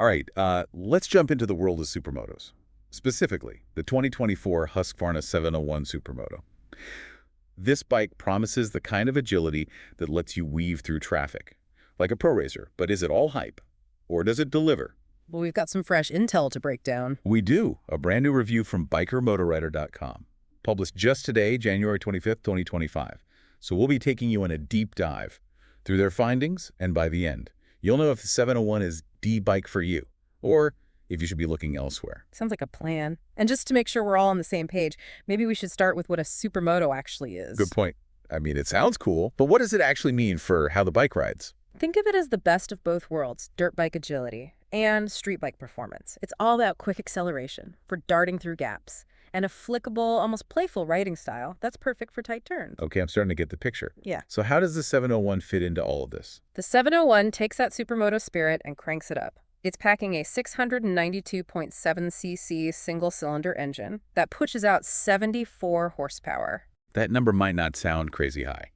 All right, let's jump into the world of supermotos. Specifically, the 2024 Husqvarna 701 Supermoto. This bike promises the kind of agility that lets you weave through traffic, like a pro racer. But is it all hype? Or does it deliver? Well, we've got some fresh intel to break down. We do. A brand new review from bikermotorrider.com, published just today, January 25th, 2025. So we'll be taking you on a deep dive through their findings, and by the end, you'll know if the 701 is the bike for you, or if you should be looking elsewhere. Sounds like a plan. And just to make sure we're all on the same page, maybe we should start with what a supermoto actually is. Good point. I mean, it sounds cool, but what does it actually mean for how the bike rides? Think of it as the best of both worlds, dirt bike agility and street bike performance. It's all about quick acceleration for darting through gaps and a flickable, almost playful riding style that's perfect for tight turns. Okay, I'm starting to get the picture. Yeah. So how does the 701 fit into all of this? The 701 takes that supermoto spirit and cranks it up. It's packing a 692.7cc single-cylinder engine that pushes out 74 horsepower. That number might not sound crazy high,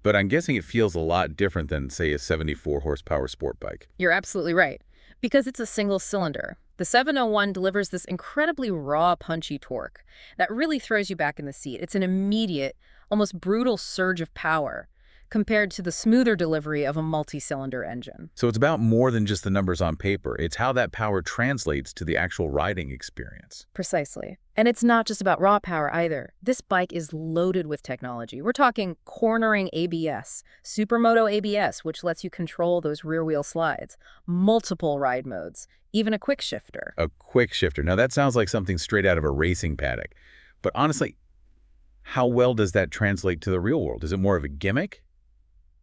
but I'm guessing it feels a lot different than, say, a 74 horsepower sport bike. You're absolutely right. Because it's a single cylinder, the 701 delivers this incredibly raw, punchy torque that really throws you back in the seat. It's an immediate, almost brutal surge of power compared to the smoother delivery of a multi-cylinder engine. So it's about more than just the numbers on paper. It's how that power translates to the actual riding experience. Precisely. And it's not just about raw power either. This bike is loaded with technology. We're talking cornering ABS, Supermoto ABS, which lets you control those rear-wheel slides, multiple ride modes, even a quick shifter. A quick shifter. Now that sounds like something straight out of a racing paddock. But honestly, how well does that translate to the real world? Is it more of a gimmick?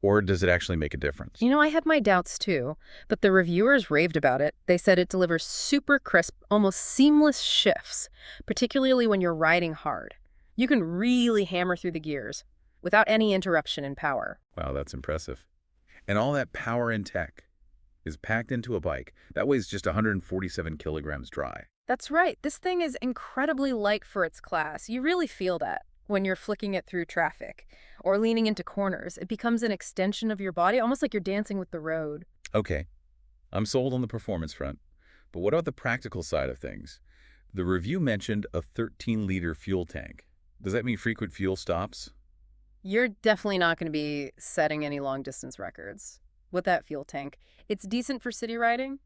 Or does it actually make a difference? You know, I had my doubts too, but the reviewers raved about it. They said it delivers super crisp, almost seamless shifts, particularly when you're riding hard. You can really hammer through the gears without any interruption in power. Wow, that's impressive. And all that power and tech is packed into a bike that weighs just 147 kilograms dry. That's right. This thing is incredibly light for its class. You really feel that when you're flicking it through traffic or leaning into corners. It becomes an extension of your body, almost like you're dancing with the road. Okay, I'm sold on the performance front. But what about the practical side of things? The review mentioned a 13-liter fuel tank. Does that mean frequent fuel stops? You're definitely not going to be setting any long-distance records with that fuel tank. It's decent for city riding,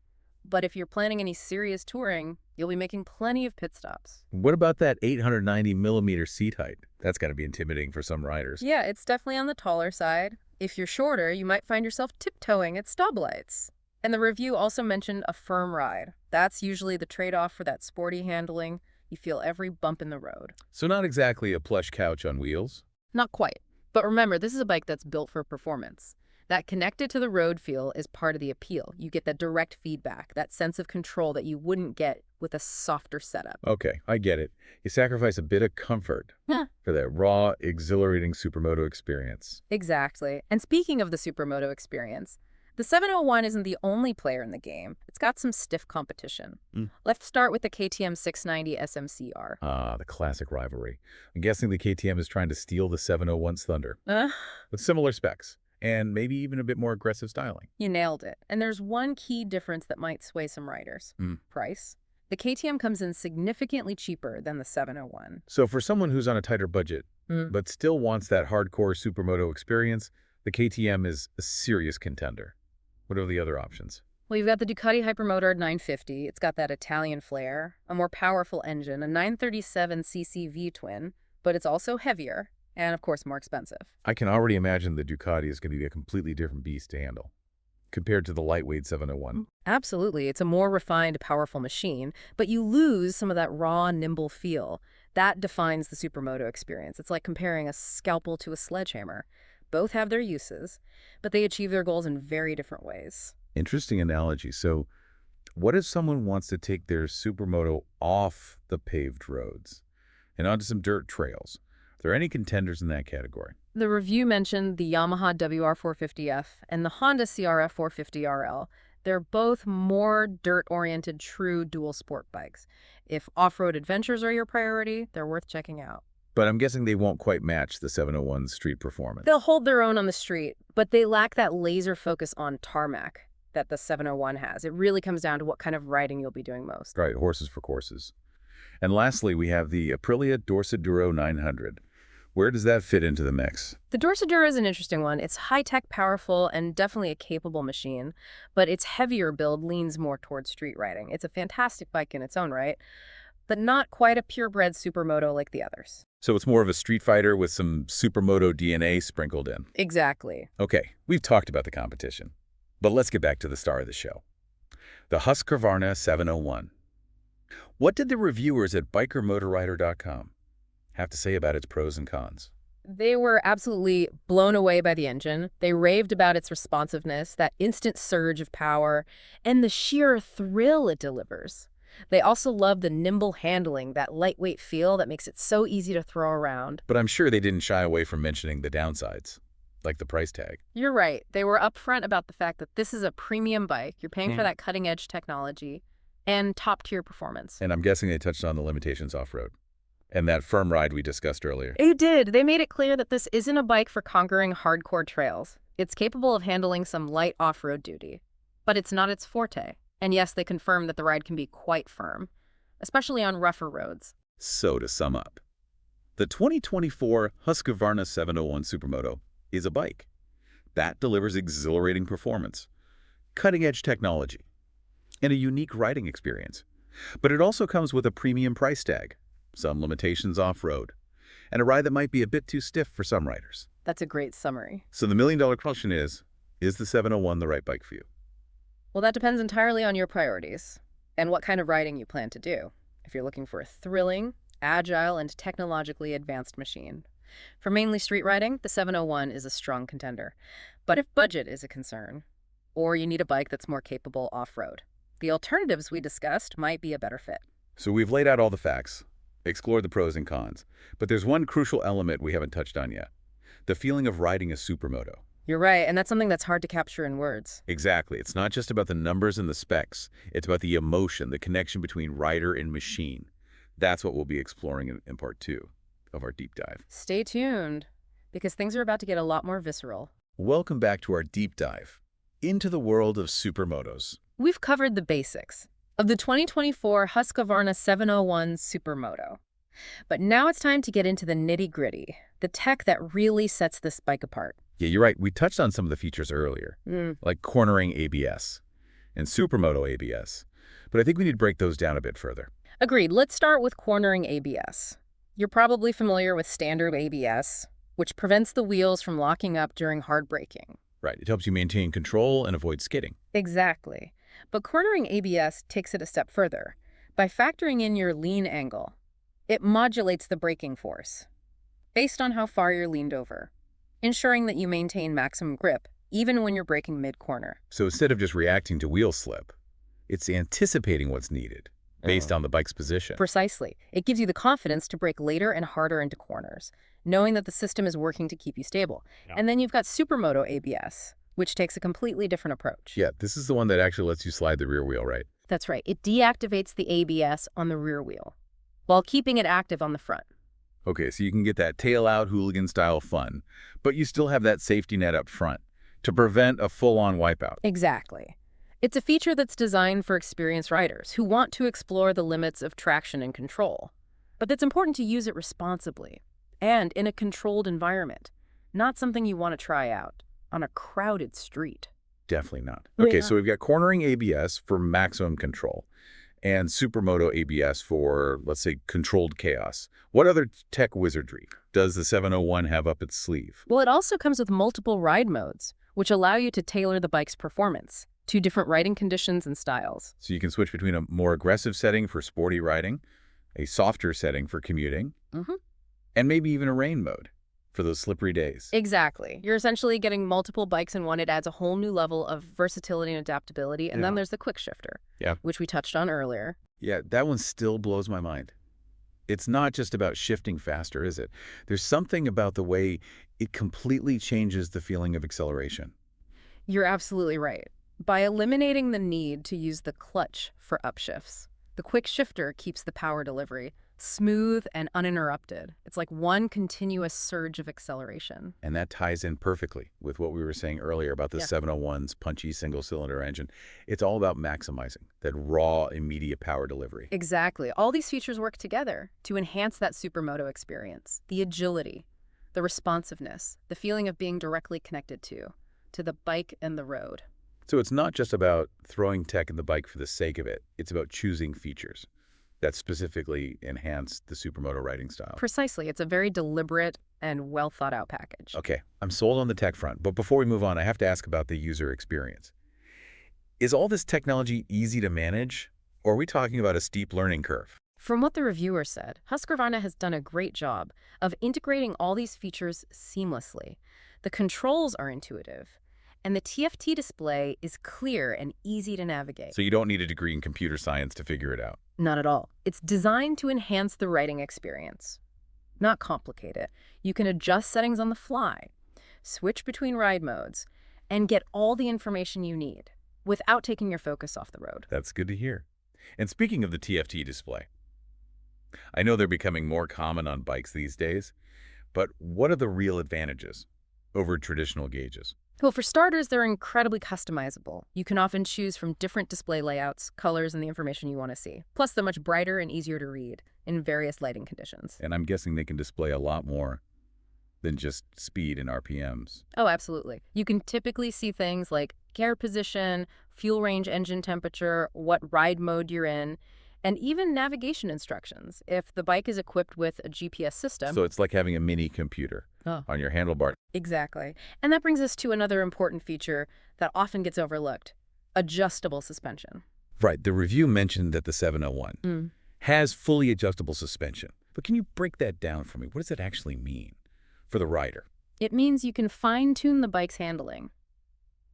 but if you're planning any serious touring, you'll be making plenty of pit stops. What about that 890-millimeter seat height? That's got to be intimidating for some riders. Yeah, it's definitely on the taller side. If you're shorter, you might find yourself tiptoeing at stoplights. And the review also mentioned a firm ride. That's usually the trade-off for that sporty handling. You feel every bump in the road. So not exactly a plush couch on wheels? Not quite. But remember, this is a bike that's built for performance. That connected to the road feel is part of the appeal. You get that direct feedback, that sense of control that you wouldn't get with a softer setup. Okay, I get it. You sacrifice a bit of comfort for that raw, exhilarating Supermoto experience. Exactly. And speaking of the Supermoto experience, the 701 isn't the only player in the game. It's got some stiff competition. Let's start with the KTM 690 SMCR. Ah, the classic rivalry. I'm guessing the KTM is trying to steal the 701's thunder. With similar specs. And maybe even a bit more aggressive styling. You nailed it. And there's one key difference that might sway some riders. Price. The KTM comes in significantly cheaper than the 701. So for someone who's on a tighter budget, but still wants that hardcore Supermoto experience, the KTM is a serious contender. What are the other options? Well, you've got the Ducati Hypermotor 950. It's got that Italian flair, a more powerful engine, a 937cc V-twin, but it's also heavier. And, of course, more expensive. I can already imagine the Ducati is going to be a completely different beast to handle compared to the lightweight 701. Absolutely. It's a more refined, powerful machine, but you lose some of that raw, nimble feel. That defines the Supermoto experience. It's like comparing a scalpel to a sledgehammer. Both have their uses, but they achieve their goals in very different ways. Interesting analogy. So what if someone wants to take their Supermoto off the paved roads and onto some dirt trails? Are there any contenders in that category? The review mentioned the Yamaha WR450F and the Honda CRF 450RL. They're both more dirt-oriented, true dual sport bikes. If off-road adventures are your priority, they're worth checking out. But I'm guessing they won't quite match the 701's street performance. They'll hold their own on the street, but they lack that laser focus on tarmac. that the 701 has. It really comes down to what kind of riding you'll be doing most. Right, horses for courses. And lastly, we have the Aprilia Dorsoduro 900. Where does that fit into the mix? The Dorsoduro is an interesting one. It's high-tech, powerful, and definitely a capable machine, but its heavier build leans more towards street riding. It's a fantastic bike in its own right, but not quite a purebred supermoto like the others. So it's more of a street fighter with some Supermoto DNA sprinkled in. Exactly. Okay, we've talked about the competition, but let's get back to the star of the show. The Husqvarna 701. What did the reviewers at bikermotorrider.com have to say about its pros and cons? They were absolutely blown away by the engine. They raved about its responsiveness, that instant surge of power, and the sheer thrill it delivers. They also love the nimble handling, that lightweight feel that makes it so easy to throw around. But I'm sure they didn't shy away from mentioning the downsides, like the price tag. You're right. They were upfront about the fact that this is a premium bike. You're paying for that cutting-edge technology and top-tier performance. And I'm guessing they touched on the limitations off-road and that firm ride we discussed earlier. They did. They made it clear that this isn't a bike for conquering hardcore trails. It's capable of handling some light off-road duty, but it's not its forte. And yes, they confirmed that the ride can be quite firm, especially on rougher roads. So to sum up, the 2024 Husqvarna 701 Supermoto is a bike that delivers exhilarating performance, cutting-edge technology, and a unique riding experience. But it also comes with a premium price tag, some limitations off-road, and a ride that might be a bit too stiff for some riders. That's a great summary. So the million-dollar question is the 701 the right bike for you? Well, that depends entirely on your priorities and what kind of riding you plan to do. If you're looking for a thrilling, agile, and technologically advanced machine. For mainly street riding, the 701 is a strong contender. But if budget is a concern, or you need a bike that's more capable off-road, the alternatives we discussed might be a better fit. So we've laid out all the facts, explored the pros and cons, but there's one crucial element we haven't touched on yet: the feeling of riding a supermoto. You're right, and that's something that's hard to capture in words. Exactly. It's not just about the numbers and the specs. It's about the emotion, the connection between rider and machine. That's what we'll be exploring in part 2 of our deep dive. Stay tuned, because things are about to get a lot more visceral. Welcome back to our deep dive into the world of supermotos. We've covered the basics of the 2024 Husqvarna 701 Supermoto. But now it's time to get into the nitty-gritty, the tech that really sets this bike apart. Yeah, you're right. We touched on some of the features earlier, like cornering ABS and Supermoto ABS. But I think we need to break those down a bit further. Agreed. Let's start with cornering ABS. You're probably familiar with standard ABS, which prevents the wheels from locking up during hard braking. Right. It helps you maintain control and avoid skidding. Exactly. But cornering ABS takes it a step further. By factoring in your lean angle, it modulates the braking force based on how far you're leaned over, ensuring that you maintain maximum grip even when you're braking mid-corner. So instead of just reacting to wheel slip, it's anticipating what's needed based on the bike's position. Precisely. It gives you the confidence to brake later and harder into corners, knowing that the system is working to keep you stable. Yeah. And then you've got Supermoto ABS, which takes a completely different approach. Yeah, this is the one that actually lets you slide the rear wheel, right? That's right. It deactivates the ABS on the rear wheel while keeping it active on the front. Okay, so you can get that tail-out hooligan-style fun, but you still have that safety net up front to prevent a full-on wipeout. Exactly. It's a feature that's designed for experienced riders who want to explore the limits of traction and control. But it's important to use it responsibly and in a controlled environment, not something you want to try out on a crowded street. Definitely not. Okay, so we've got cornering ABS for maximum control and Supermoto ABS for, let's say, controlled chaos. What other tech wizardry does the 701 have up its sleeve? Well, it also comes with multiple ride modes, which allow you to tailor the bike's performance to different riding conditions and styles. So you can switch between a more aggressive setting for sporty riding, a softer setting for commuting, and maybe even a rain mode for those slippery days. Exactly. You're essentially getting multiple bikes in one. It adds a whole new level of versatility and adaptability. And then there's the quick shifter, which we touched on earlier. Yeah, that one still blows my mind. It's not just about shifting faster, is it? There's something about the way it completely changes the feeling of acceleration. You're absolutely right. By eliminating the need to use the clutch for upshifts, the quick shifter keeps the power delivery smooth and uninterrupted. It's like one continuous surge of acceleration. And that ties in perfectly with what we were saying earlier about the Yeah. 701's punchy single-cylinder engine. It's all about maximizing that raw, immediate power delivery. Exactly. All these features work together to enhance that Supermoto experience. The agility, the responsiveness, the feeling of being directly connected to the bike and the road. So it's not just about throwing tech in the bike for the sake of it. It's about choosing features that specifically enhance the Supermoto riding style. Precisely. It's a very deliberate and well thought out package. Okay, I'm sold on the tech front, but before we move on, I have to ask about the user experience. Is all this technology easy to manage, or are we talking about a steep learning curve? From what the reviewer said, Husqvarna has done a great job of integrating all these features seamlessly. The controls are intuitive, and the TFT display is clear and easy to navigate. So you don't need a degree in computer science to figure it out. Not at all. It's designed to enhance the riding experience, not complicate it. You can adjust settings on the fly, switch between ride modes, and get all the information you need without taking your focus off the road. That's good to hear. And speaking of the TFT display, I know they're becoming more common on bikes these days, but what are the real advantages over traditional gauges? Well, for starters, they're incredibly customizable. You can often choose from different display layouts, colors, and the information you want to see. Plus, they're much brighter and easier to read in various lighting conditions. And I'm guessing they can display a lot more than just speed and RPMs. Oh, absolutely. You can typically see things like gear position, fuel range, engine temperature, what ride mode you're in, and even navigation instructions if the bike is equipped with a GPS system. So it's like having a mini computer on your handlebar. Exactly. And that brings us to another important feature that often gets overlooked: adjustable suspension. Right. The review mentioned that the 701 has fully adjustable suspension. But can you break that down for me? What does that actually mean for the rider? It means you can fine-tune the bike's handling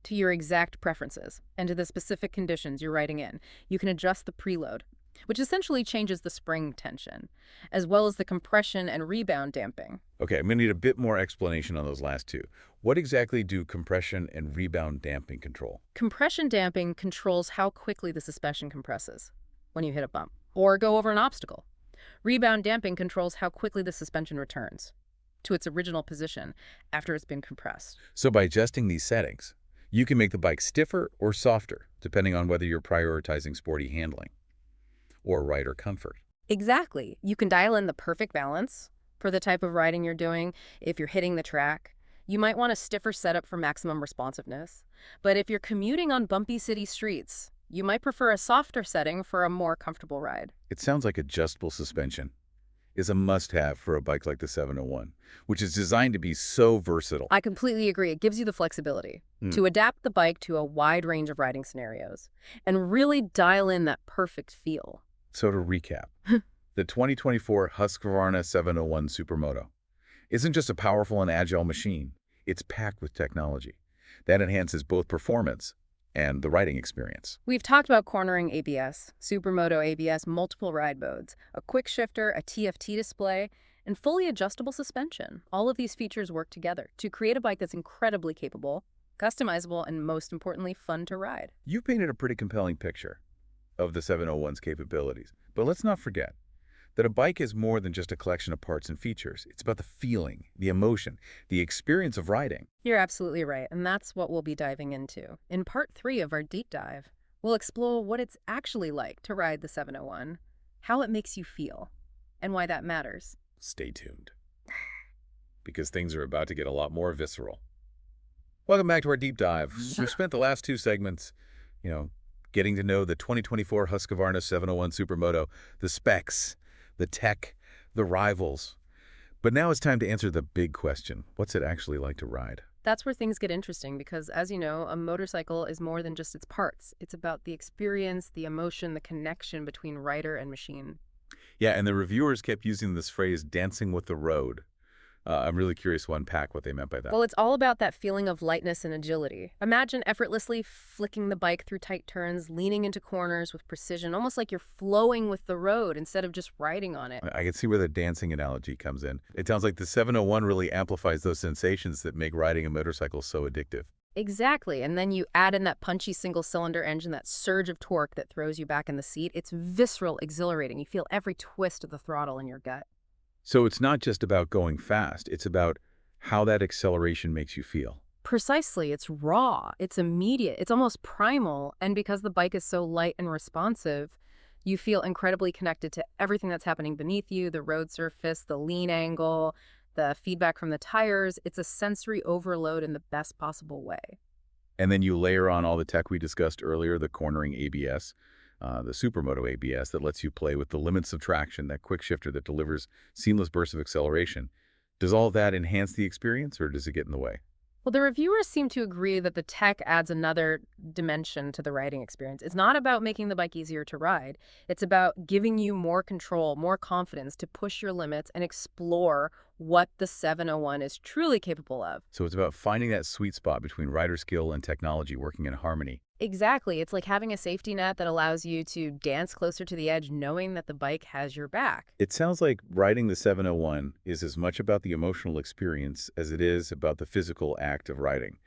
to your exact preferences and to the specific conditions you're riding in. You can adjust the preload, which essentially changes the spring tension, as well as the compression and rebound damping. Okay, I'm going to need a bit more explanation on those last two. What exactly do compression and rebound damping control? Compression damping controls how quickly the suspension compresses when you hit a bump or go over an obstacle. Rebound damping controls how quickly the suspension returns to its original position after it's been compressed. So by adjusting these settings, you can make the bike stiffer or softer, depending on whether you're prioritizing sporty handling or rider comfort. Exactly. You can dial in the perfect balance for the type of riding you're doing. If you're hitting the track, you might want a stiffer setup for maximum responsiveness. But if you're commuting on bumpy city streets, you might prefer a softer setting for a more comfortable ride. It sounds like adjustable suspension is a must-have for a bike like the 701, which is designed to be so versatile. I completely agree. It gives you the flexibility to adapt the bike to a wide range of riding scenarios and really dial in that perfect feel. So to recap, the 2024 Husqvarna 701 Supermoto isn't just a powerful and agile machine. It's packed with technology that enhances both performance and the riding experience. We've talked about cornering ABS, Supermoto ABS, multiple ride modes, a quick shifter, a TFT display, and fully adjustable suspension. All of these features work together to create a bike that's incredibly capable, customizable, and most importantly, fun to ride. You've painted a pretty compelling picture of the 701's capabilities, but let's not forget that a bike is more than just a collection of parts and features. It's about the feeling, the emotion, the experience of riding. You're absolutely right, and that's what we'll be diving into. In part 3 of our deep dive, we'll explore what it's actually like to ride the 701, how it makes you feel, and why that matters. Stay tuned, because things are about to get a lot more visceral. Welcome back to our deep dive. We've spent the last two segments, getting to know the 2024 Husqvarna 701 Supermoto, the specs, the tech, the rivals. But now it's time to answer the big question. What's it actually like to ride? That's where things get interesting because, as you know, a motorcycle is more than just its parts. It's about the experience, the emotion, the connection between rider and machine. Yeah, and the reviewers kept using this phrase, dancing with the road. I'm really curious to unpack what they meant by that. Well, it's all about that feeling of lightness and agility. Imagine effortlessly flicking the bike through tight turns, leaning into corners with precision, almost like you're flowing with the road instead of just riding on it. I can see where the dancing analogy comes in. It sounds like the 701 really amplifies those sensations that make riding a motorcycle so addictive. Exactly. And then you add in that punchy single-cylinder engine, that surge of torque that throws you back in the seat. It's visceral, exhilarating. You feel every twist of the throttle in your gut. So it's not just about going fast, it's about how that acceleration makes you feel. Precisely. It's raw. It's immediate. It's almost primal. And because the bike is so light and responsive, you feel incredibly connected to everything that's happening beneath you, the road surface, the lean angle, the feedback from the tires. It's a sensory overload in the best possible way. And then you layer on all the tech we discussed earlier, the cornering ABS, the Supermoto ABS that lets you play with the limits of traction, that quick shifter that delivers seamless bursts of acceleration. Does all that enhance the experience or does it get in the way? Well, the reviewers seem to agree that the tech adds another dimension to the riding experience. It's not about making the bike easier to ride. It's about giving you more control, more confidence to push your limits and explore what the 701 is truly capable of. So it's about finding that sweet spot between rider skill and technology working in harmony. Exactly. It's like having a safety net that allows you to dance closer to the edge knowing that the bike has your back. It sounds like riding the 701 is as much about the emotional experience as it is about the physical act of riding.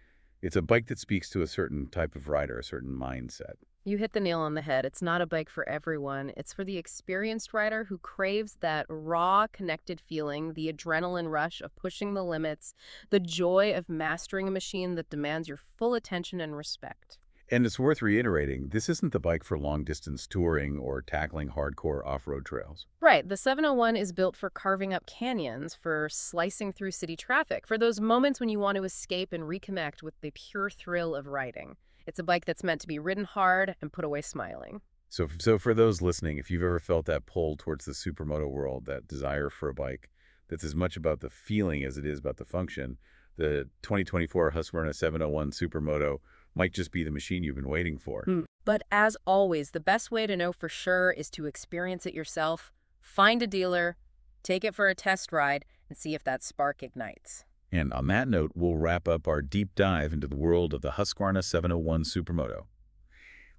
It's a bike that speaks to a certain type of rider, a certain mindset. You hit the nail on the head. It's not a bike for everyone. It's for the experienced rider who craves that raw, connected feeling, the adrenaline rush of pushing the limits, the joy of mastering a machine that demands your full attention and respect. And it's worth reiterating, this isn't the bike for long-distance touring or tackling hardcore off-road trails. Right, the 701 is built for carving up canyons, for slicing through city traffic, for those moments when you want to escape and reconnect with the pure thrill of riding. It's a bike that's meant to be ridden hard and put away smiling. So for those listening, if you've ever felt that pull towards the supermoto world, that desire for a bike that's as much about the feeling as it is about the function, the 2024 Husqvarna 701 Supermoto might just be the machine you've been waiting for. But as always, the best way to know for sure is to experience it yourself. Find a dealer, take it for a test ride, and see if that spark ignites. And on that note, we'll wrap up our deep dive into the world of the Husqvarna 701 Supermoto.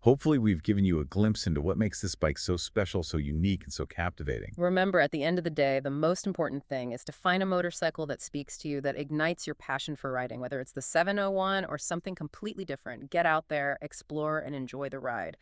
Hopefully, we've given you a glimpse into what makes this bike so special, so unique, and so captivating. Remember, at the end of the day, the most important thing is to find a motorcycle that speaks to you, that ignites your passion for riding, whether it's the 701 or something completely different. Get out there, explore, and enjoy the ride.